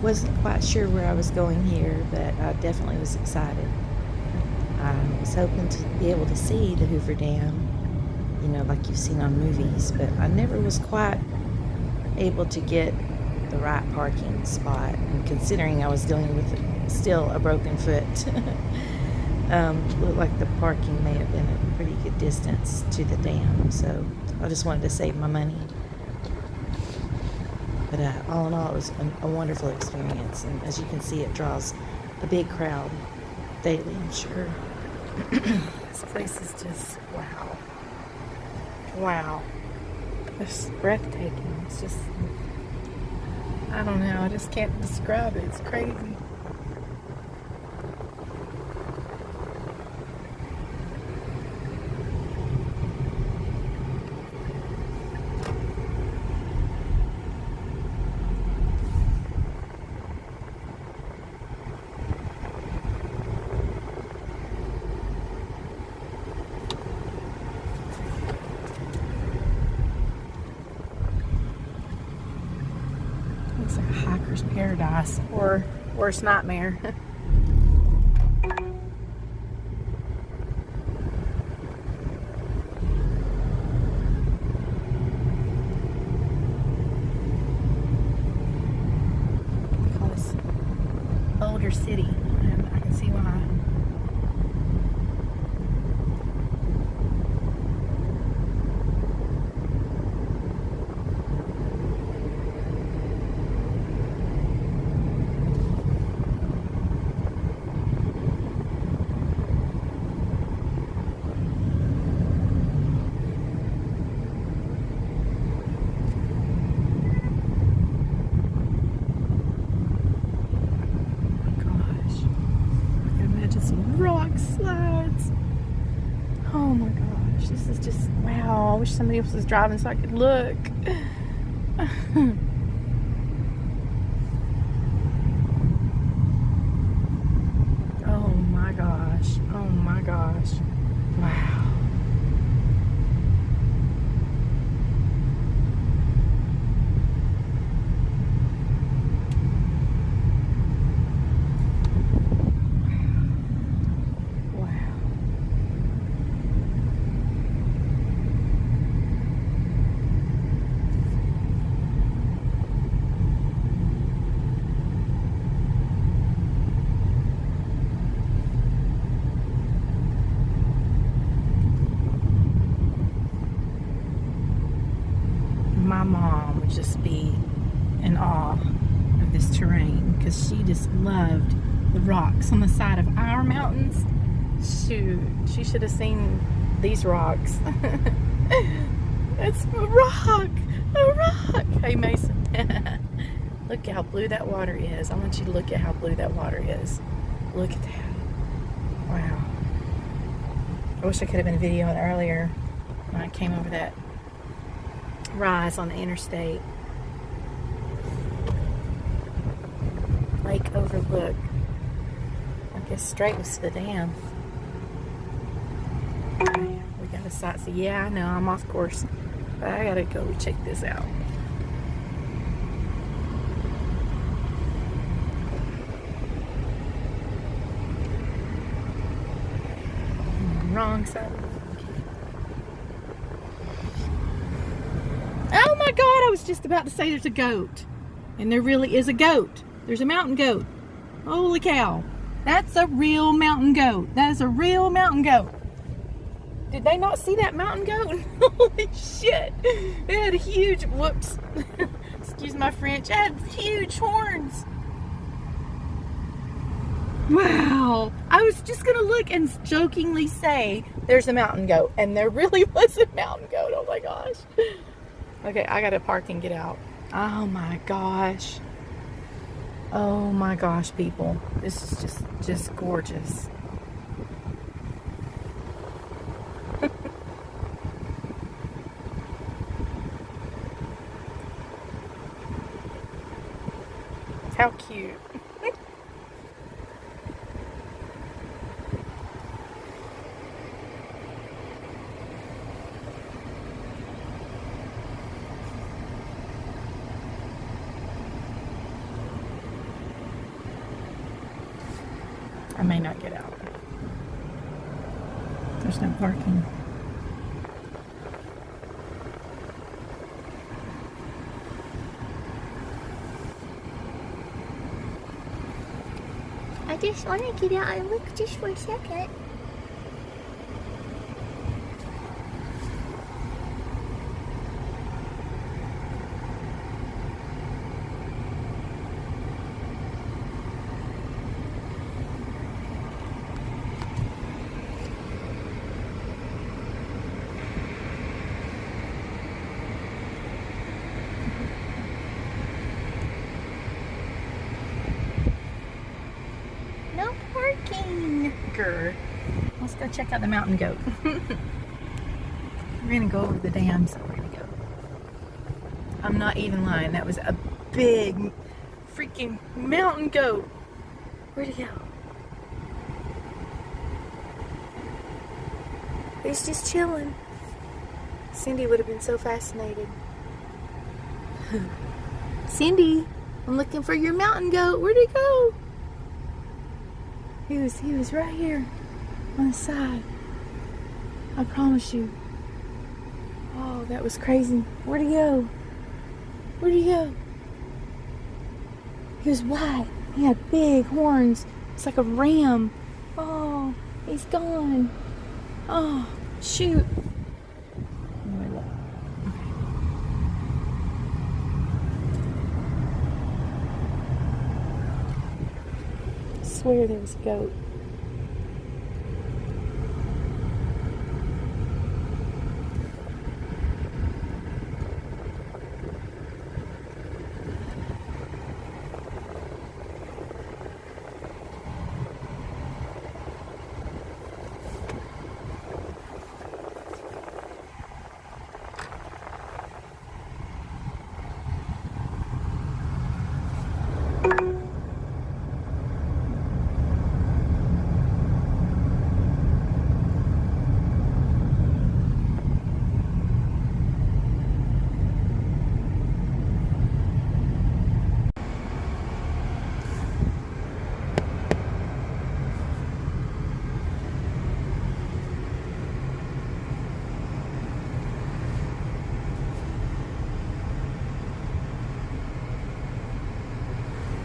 Wasn't quite sure where I was going here, but I definitely was excited. I was hoping to be able to see the Hoover Dam, like you've seen on movies, but I never was quite able to get the right parking spot. And considering I was dealing with still a broken foot, looked like the parking may have been a pretty good distance to the dam, so I just wanted to save my money. But all in all, it was a wonderful experience, and as you can see, it draws a big crowd daily, I'm sure. This place is just wow. Wow. It's breathtaking. It's just, I don't know, I just can't describe it. It's crazy. Looks like a hiker's paradise or worst nightmare. Call this older city, and I can see why. Rock slides. Oh my gosh, this is just wow. I wish somebody else was driving so I could look. Oh my gosh. Oh my gosh. Wow. My mom would just be in awe of this terrain because she just loved the rocks on the side of our mountains. Shoot, she should have seen these rocks. It's a rock, a rock. Hey Mason, look how blue that water is. I want you to look at how blue that water is. Look at that. Wow. I wish I could have been videoing earlier when I came over that rise on the interstate. Lake overlook. I guess straight was to the dam. Okay, we got a sightsee. Yeah, I know I'm off course, but I gotta go check this out. Wrong side. Oh my God, I was just about to say there's a goat. And there really is a goat. There's a mountain goat. Holy cow. That's a real mountain goat. That is a real mountain goat. Did they not see that mountain goat? Holy shit. It had huge, whoops. Excuse my French. It had huge horns. Wow. I was just going to look and jokingly say there's a mountain goat. And there really was a mountain goat. Oh my gosh. Okay, I gotta park and get out. Oh my gosh. Oh my gosh, people. This is just gorgeous. How cute. I may not get out. There's no parking. I just want to get out and look just for a second. No parking. Grr. Let's go check out the mountain goat. We're gonna go over the dam, so we're gonna go. I'm not even lying. That was a big freaking mountain goat. Where'd he go? He's just chilling. Cindy would have been so fascinated. Cindy, I'm looking for your mountain goat. Where'd he go? He was right here on the side. I promise you. Oh, that was crazy. Where'd he go? Where'd he go? He was white. He had big horns. It's like a ram. Oh, he's gone. Oh, shoot. Anyway, look. I swear there was a goat.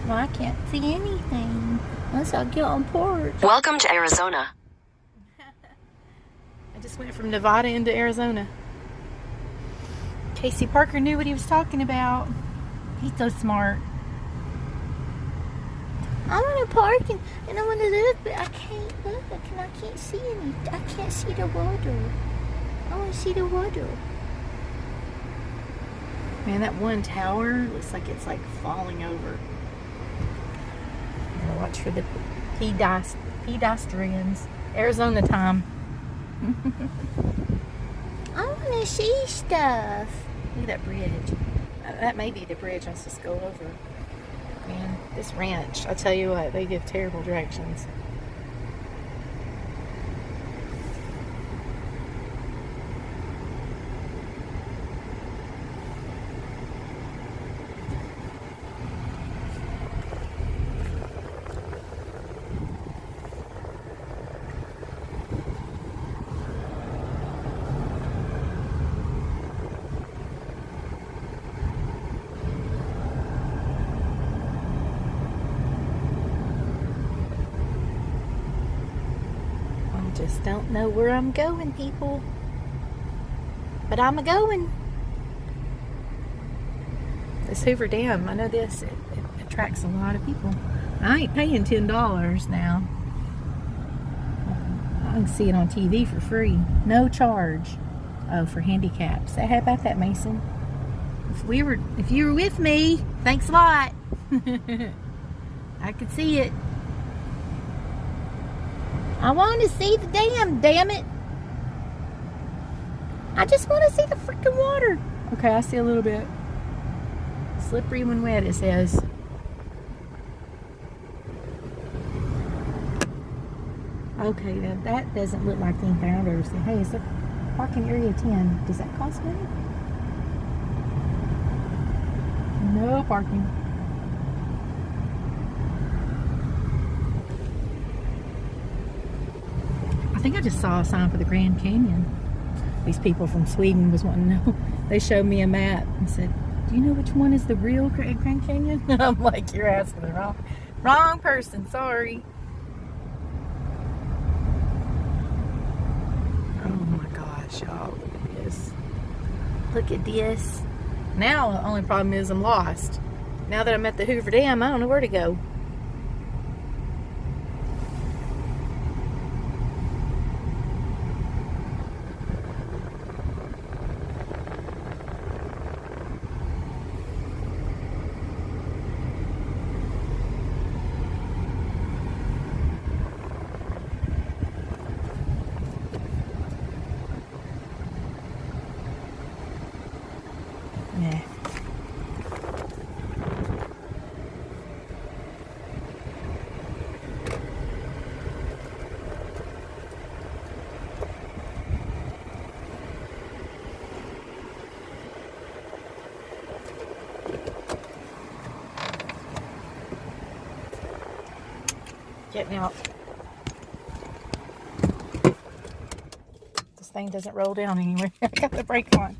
Well, I can't see anything unless I get on porch. Welcome to Arizona. I just went from Nevada into Arizona. Casey Parker knew what he was talking about. He's so smart. I want to park and I want to look, but I can't look and I can't see any. I can't see the water. I want to see the water. Man, that one tower looks like it's like falling over. I'm gonna watch for the pedestrians. Arizona time. I want to see stuff. Look at that bridge. That may be the bridge I was supposed to go over. Man, this ranch, I tell you what, they give terrible directions. Just don't know where I'm going, people. But I'm a-going. This Hoover Dam, I know this, it attracts a lot of people. I ain't paying $10 now. I can see it on TV for free. No charge. Oh, for handicaps. How about that, Mason? If you were with me, thanks a lot. I could see it. I want to see the dam, damn it. I just want to see the freaking water. Okay, I see a little bit. Slippery when wet, it says. Okay, now that doesn't look like anything I've ever seen. Hey, it's a parking area 10. Does that cost money? No parking. think I just saw a sign for the Grand Canyon. These people from Sweden was wanting to know. They showed me a map and said, do you know which one is the real Grand Canyon? I'm like, you're asking the wrong person, sorry. Oh my gosh, y'all, look at this. Look at this. Now the only problem is I'm lost. Now that I'm at the Hoover Dam, I don't know where to go. Yeah. Getting out. This thing doesn't roll down anywhere. I got the brake on.